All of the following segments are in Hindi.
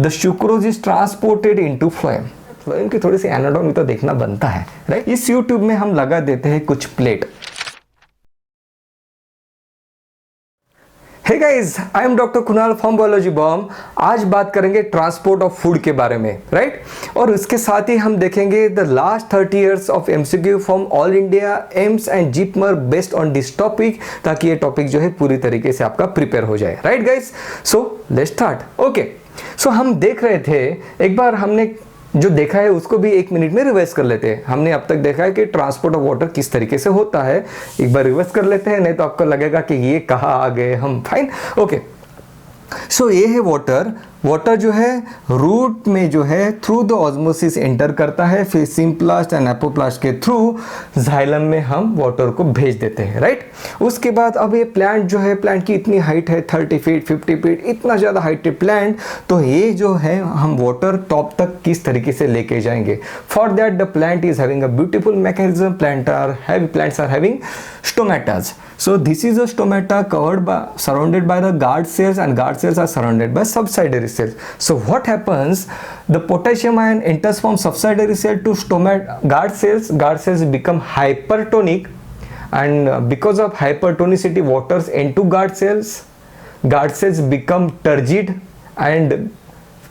The sucrose is transported into phloem. Phloem की थोड़ी सी एनाटॉमी तो देखना बनता है, राइट। इस यूट्यूब में हम लगा देते हैं कुछ plate. Hey guys, I am doctor Kunal from biology bomb. आज बात करेंगे ट्रांसपोर्ट ऑफ फूड के बारे में, राइट। और उसके साथ ही हम देखेंगे the last 30 years of MCQ from all India AIIMS and JIPMER based on this topic, ताकि ये टॉपिक जो है पूरी तरीके से आपका प्रिपेयर हो जाए, right guys. So let's start. Okay, so हम देख रहे थे, एक बार हमने जो देखा है उसको भी 1 मिनट में रिवाइज कर लेते हैं। हमने अब तक देखा है कि ट्रांसपोर्ट ऑफ वाटर किस तरीके से होता है, एक बार रिवाइज कर लेते हैं, नहीं तो आपको लगेगा कि ये कहाँ आ गए हम। Fine, okay. सो ये है वाटर। वाटर जो है रूट में जो है थ्रू द ऑस्मोसिस एंटर करता है, फिर सिम्प्लास्ट एंड एपोप्लास्ट के थ्रू जाइलम में हम वाटर को भेज देते हैं, राइट। उसके बाद अब ये प्लांट जो है, प्लांट की इतनी हाइट है 30 फीट 50 फीट, इतना ज़्यादा हाइट है प्लांट। तो ये जो है हम वाटर टॉप तक किस तरीके से लेके जाएंगे। For that the plant is having a beautiful mechanism. Plants are having stomatas. So this is a stomata surrounded by the guard cells, and guard cells are surrounded by subsidiary cells. So what happens, the potassium ion enters from subsidiary cell to guard cells. Guard cells become hypertonic, and because of hypertonicity waters into guard cells become turgid, and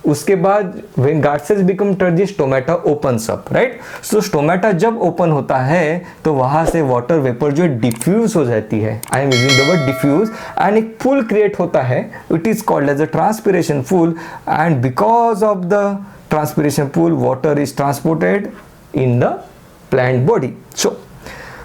उसके बाद when guard cells become turgid, stomata opens up, right? So stomata जब open होता है तो वहाँ से water vapor जो diffuse हो जाती है, I am using the word diffuse, and एक pool create होता है, it is called as a transpiration pool, and because of the transpiration pool water is transported in the plant body. So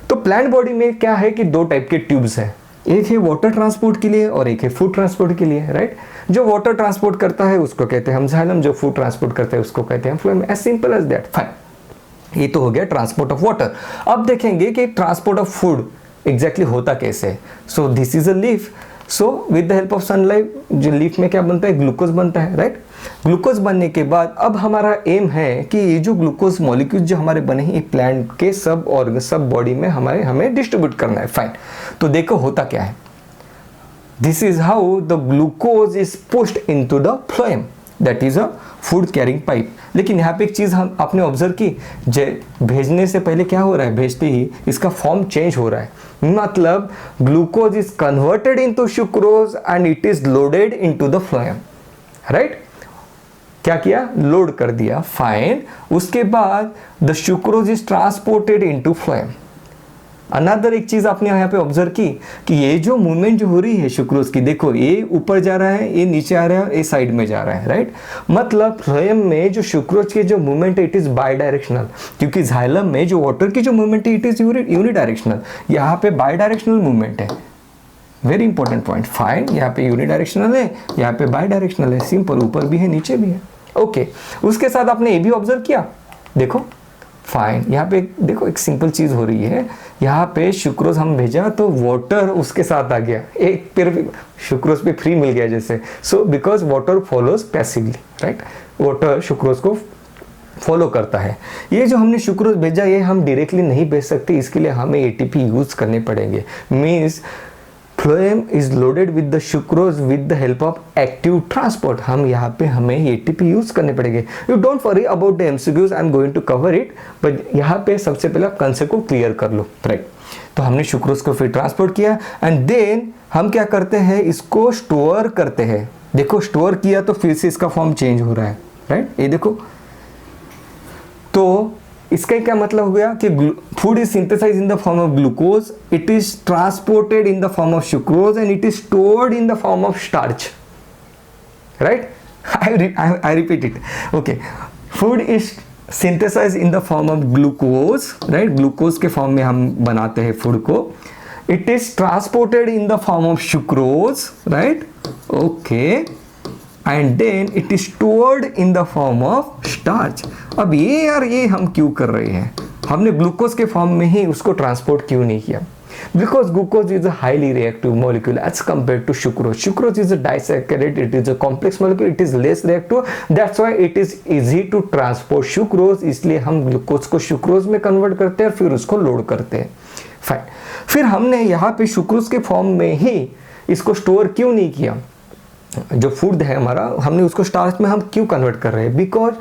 तो plant body में क्या है कि 2 टाइप के ट्यूब्स हैं, एक है वाटर ट्रांसपोर्ट के लिए और एक है फूड ट्रांसपोर्ट के लिए, राइट। जो वाटर ट्रांसपोर्ट करता है उसको कहते हैं हम जाइलम, जो फूड ट्रांसपोर्ट करता है उसको कहते हैं phloem. As simple as that. Fine, ये तो हो गया ट्रांसपोर्ट ऑफ वाटर। अब देखेंगे कि ट्रांसपोर्ट ऑफ फूड एग्जैक्टली होता कैसे। सो this is a leaf. So with the help of sunlight जो लीफ में क्या बनता है, ग्लूकोज बनता है, राइट। ग्लूकोज बनने के बाद अब हमारा एम है कि ये जो ग्लूकोज मॉलिक्यूल जो हमारे बने हैं प्लांट के सब बॉडी में हमें डिस्ट्रीब्यूट करना है। फाइन, तो देखो होता क्या है। This is how the glucose is pushed into the phloem, that is a food carrying pipe. लेकिन यहाँ पे एक चीज हम आपने ऑब्जर्व की, भेजने से पहले क्या हो रहा है, भेजते ही इसका फॉर्म चेंज हो रहा है। मतलब glucose is converted into sucrose and it is loaded into the phloem, right. क्या किया, लोड कर दिया। फाइन, उसके बाद the sucrose is transported into phloem. Another एक चीज आपने यहाँ पे ऑब्जर्व की कि ये जो मूवमेंट जो हो रही है सुक्रोज की, देखो ये ऊपर जा रहा है, ये नीचे आ रहा है, ये साइड में जा रहा है, राइट। मतलब फ्लोएम में जो सुक्रोज की जो मूवमेंट है इट इज बाई डायरेक्शनल, क्योंकि जाइलम में जो वाटर की जो मूवमेंट है इट इज यूनिडायरेक्शनल। यहाँ पे बाई डायरेक्शनल मूवमेंट है, वेरी इंपॉर्टेंट पॉइंट। फाइन, यहाँ पे यूनिडायरेक्शनल है, यहाँ पे बाई डायरेक्शनल है, सिंपल, ऊपर भी है नीचे भी है। ओके, उसके साथ आपने ये भी ऑब्जर्व किया, देखो। फाइन, यहाँ पे देखो एक सिंपल चीज हो रही है, यहाँ पे सुक्रोज हम भेजा तो वाटर उसके साथ आ गया, एक फिर सुक्रोज पे फ्री मिल गया जैसे। So because water follows passively, right. Water sucrose को फॉलो करता है। ये जो हमने सुक्रोज भेजा ये हम डायरेक्टली नहीं भेज सकते, इसके लिए हमें एटीपी यूज करने पड़ेंगे। Means phloem is loaded with the sucrose with the help of active transport. हम यहाँ पे हमें एटीपी यूज करने पड़ेंगे। You don't worry about the MCQs, I am going to cover it, but यहाँ पे सबसे पहले आप कंसेप्ट को क्लियर कर लो, राइट। तो हमने सुक्रोज को फिर ट्रांसपोर्ट किया एंड देन हम क्या करते हैं, इसको स्टोर करते हैं। देखो स्टोर किया तो फिर से इसका फॉर्म चेंज हो रहा है, राइट। ये देखो, तो इसका क्या मतलब हो गया कि food is synthesized in the form of glucose, it is transported in the form of sucrose and it is stored in the form of starch, right. I repeat it, okay. Food is synthesized in the form of glucose, right. Glucose के फॉर्म में हम बनाते हैं फूड को। It is transported in the form of sucrose, right, okay, and then it is stored in the form of starch। अब ये यार ये हम क्यों कर रहे हैं, हमने ग्लूकोज के फॉर्म में ही उसको ट्रांसपोर्ट क्यों नहीं किया। Because glucose is a highly reactive molecule as compare to sucrose. Sucrose is a disaccharide, it is a complex molecule, it is less reactive, that's why it is easy to transport sucrose. इसलिए हम ग्लूकोज को सुक्रोज में कन्वर्ट करते हैं और फिर उसको लोड करते हैं। फाइन, फिर हमने यहाँ पे सुक्रोज के फॉर्म में ही इसको स्टोर क्यों नहीं किया, जो फूड है हमारा, हमने उसको स्टार्च में हम क्यों कन्वर्ट कर रहे हैं? Because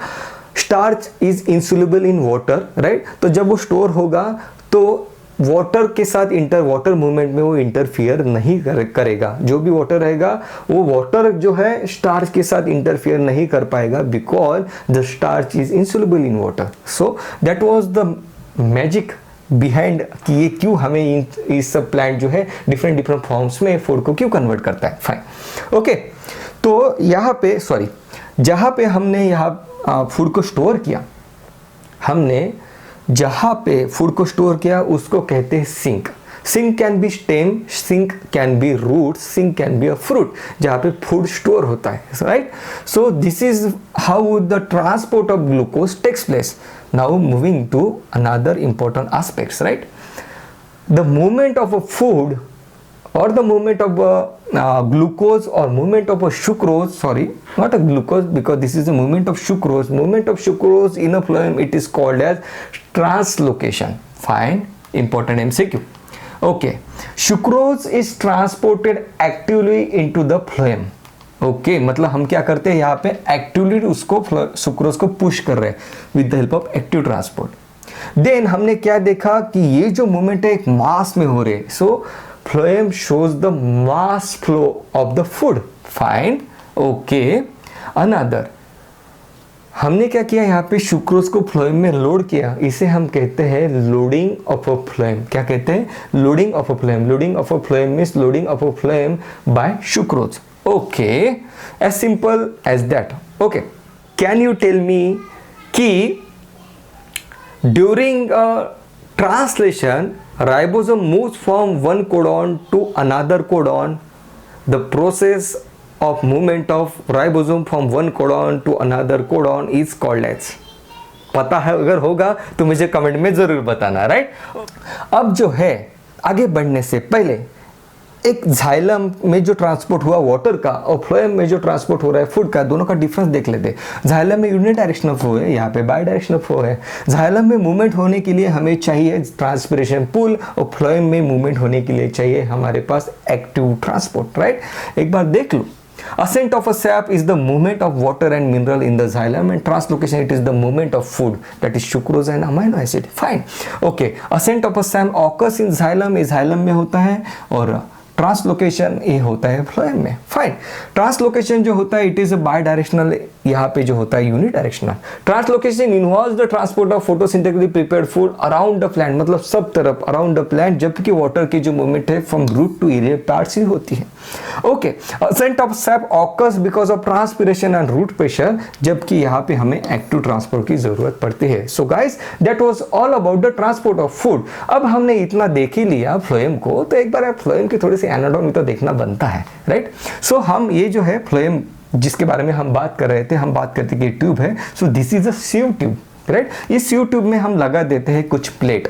starch is insoluble in water, right? तो जब वो स्टोर होगा तो वाटर के साथ वाटर मूवमेंट में वो इंटरफियर नहीं करेगा। जो भी वाटर रहेगा वो वाटर जो है स्टार्च के साथ इंटरफियर नहीं कर पाएगा, because the starch is insoluble in water. So that was the magic behind कि ये क्यों हमें इस सब प्लांट जो है डिफरेंट फॉर्म्स में फूड को क्यों कन्वर्ट करता है। Fine, okay. तो यहाँ पे जहाँ पे हमने यहाँ फूड को स्टोर किया, हमने जहाँ पे फूड को स्टोर किया उसको कहते हैं sink. Sink can be stem, sink can be root, sink can be a fruit, जहाँ पे फूड स्टोर होता है, right? So this is how the transport of glucose takes place. Now moving to another important aspects, right? The movement of a food or the movement of glucose or movement of a sucrose, sorry, not a glucose, because this is a movement of sucrose. Movement of sucrose in a phloem, it is called as translocation. Fine, important MCQ. Okay, sucrose is transported actively into the phloem. Okay, मतलब हम क्या करते हैं यहाँ पे एक्टिवली उसको सुक्रोज को पुश कर रहे हैं with the help of active transport. Then हमने क्या देखा कि ये जो मूवमेंट है एक मास में हो रहे हैं। So phloem shows the mass flow of the food. Fine, okay. Another हमने क्या किया, यहाँ पे सुक्रोज को फ्लोएम में लोड किया, इसे हम कहते हैं लोडिंग ऑफ अ फ्लोएम। क्या कहते हैं? Loading of a phloem. Loading of a phloem means loading of a phloem by sucrose. Okay, as simple as that. Okay, can you tell me कि during a translation ribosome moves from one codon to another codon, the process of movement of ribosome from one codon to another codon is called as? पता है अगर होगा तो मुझे कमेंट में जरूर बताना, राइट? अब जो है आगे बढ़ने से पहले एक जाइलम में जो ट्रांसपोर्ट हुआ वाटर का और फ्लोएम में जो ट्रांसपोर्ट हो रहा है फूड का, दोनों का डिफरेंस देख लेते हैं। जाइलम में यूनि डायरेक्शनल फ्लो है, यहाँ पे बाई डायरेक्शनल फ्लो है। जाइलम में मूवमेंट होने के लिए हमें चाहिए ट्रांसपिरेशन पुल, और फ्लोएम में मूवमेंट होने के लिए चाहिए हमारे पास एक्टिव ट्रांसपोर्ट, राइट? एक बार देख लो। Ascent of a sap is the movement of water and mineral in the xylem, and translocation it is the movement of food, that is sucrose and amino acid. Fine, okay. Ascent of a sap occurs in xylem, ये xylem में होता है, और ट्रांसलोकेशन ये होता है फ्लोएम में। फाइन, ट्रांसलोकेशन जो होता है it is a bidirectional, यहाँ पे जो होता है unidirectional. Translocation involves the transport of photosynthetically prepared food around the plant, मतलब सब तरफ अराउंड द प्लांट, जबकि वाटर की जो मूवमेंट है from root to aerial parts ही होती है। Okay, ascent of sap occurs because of transpiration and root pressure, जबकि यहाँ पे हमें एक्टिव ट्रांसपोर्ट की जरूरत पड़ती है। So guys, that was all about the transport of food. अब हमने इतना देख ही लिया फ्लोएम को, तो एक बार फ्लोएम की थोड़ी सी एनाटॉमी तो देखना बनता है, राइट? सो हम ये जो है फ्लोएम जिसके बारे में हम बात कर रहे थे, हम बात करते कि ट्यूब है। सो this is a sieve tube, right? इस सीव ट्यूब में हम लगा देते हैं कुछ प्लेट,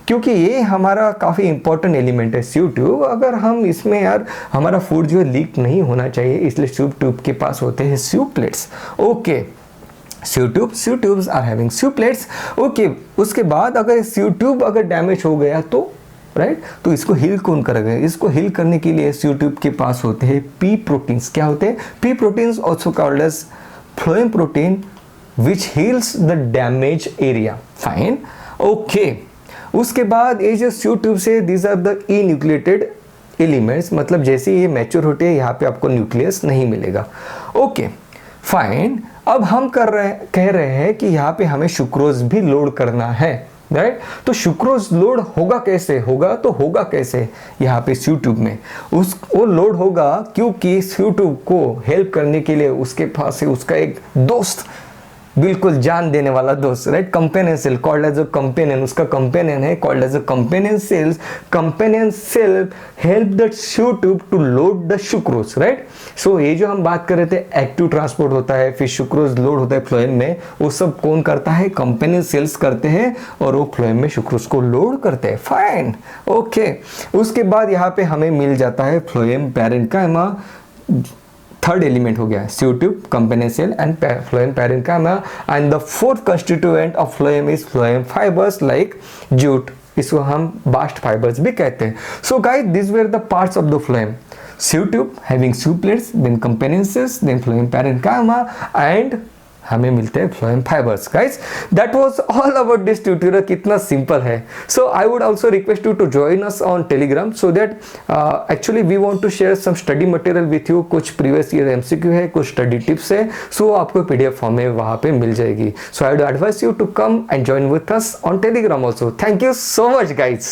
क्योंकि ये हमारा काफ़ी इंपॉर्टेंट एलिमेंट है सीव ट्यूब। अगर हम इसमें यार हमारा फूड जो है लीक नहीं होना चाहिए, इसलिए सीव ट्यूब के पास होते हैं sieve plates. Okay, sieve tubes are having sieve plates. Okay, उसके बाद अगर सीव ट्यूब अगर डैमेज हो गया तो राइट, तो इसको हील कौन करेगा? इसको हील करने के लिए सीव ट्यूब के पास होते हैं पी प्रोटीन्स। क्या होते हैं? P proteins, also called as phloem protein, which heals the damage area. Fine, okay. उसके बाद ये जो सीव ट्यूब से these are the enucleated elements, मतलब जैसे ये मैच्योर होते हैं यहाँ पे आपको न्यूक्लियस नहीं मिलेगा। Okay, fine. अब हम कह रहे हैं कि यहाँ पे हमें सुक्रोज भी लोड करना है, राइट? तो सुक्रोज लोड होगा कैसे? होगा कैसे यहाँ पे सीव ट्यूब में? वो लोड होगा क्योंकि सीव ट्यूब को हेल्प करने के लिए उसके पास है उसका एक दोस्त, बिल्कुल जान देने वाला दोस्त, right? Companion cell called as a companion, उसका कंपेनियन है called as a companion cells. Companion cell help the sieve tube to load the sucrose, right? So ये जो हम बात कर रहे थे एक्टिव ट्रांसपोर्ट होता है, फिर सुक्रोज लोड होता है फ्लोएम में, वो सब कौन करता है? कंपेनियन सेल्स करते हैं, और वो फ्लोएम में सुक्रोज को लोड करते हैं। Fine, okay. उसके बाद यहाँ पे हमें मिल जाता है फ्लोएम पैरेन्काइमा, थर्ड एलिमेंट हो गया sieve tube, companion cell and phloem parenchyma. And the fourth constituent of phloem is phloem fibres like jute, इसको हम बास्ट फाइबर्स भी कहते हैं। So guys, this were the parts of the phloem. sieve tube having sieve plates, then companionses, then phloem parenchyma, and हमें मिलते हैं phloem fibres. Guys, that was all about this tutorial. कितना सिंपल है. So I would also request you to join us on Telegram so that actually we want to share some study material with you. कुछ प्रीवियस ईयर एमसीक्यू है, कुछ स्टडी टिप्स है, सो आपको पीडीएफ फॉर्म में वहां पे मिल जाएगी. So I would advise you to come and join with us on Telegram also. Thank you so much guys.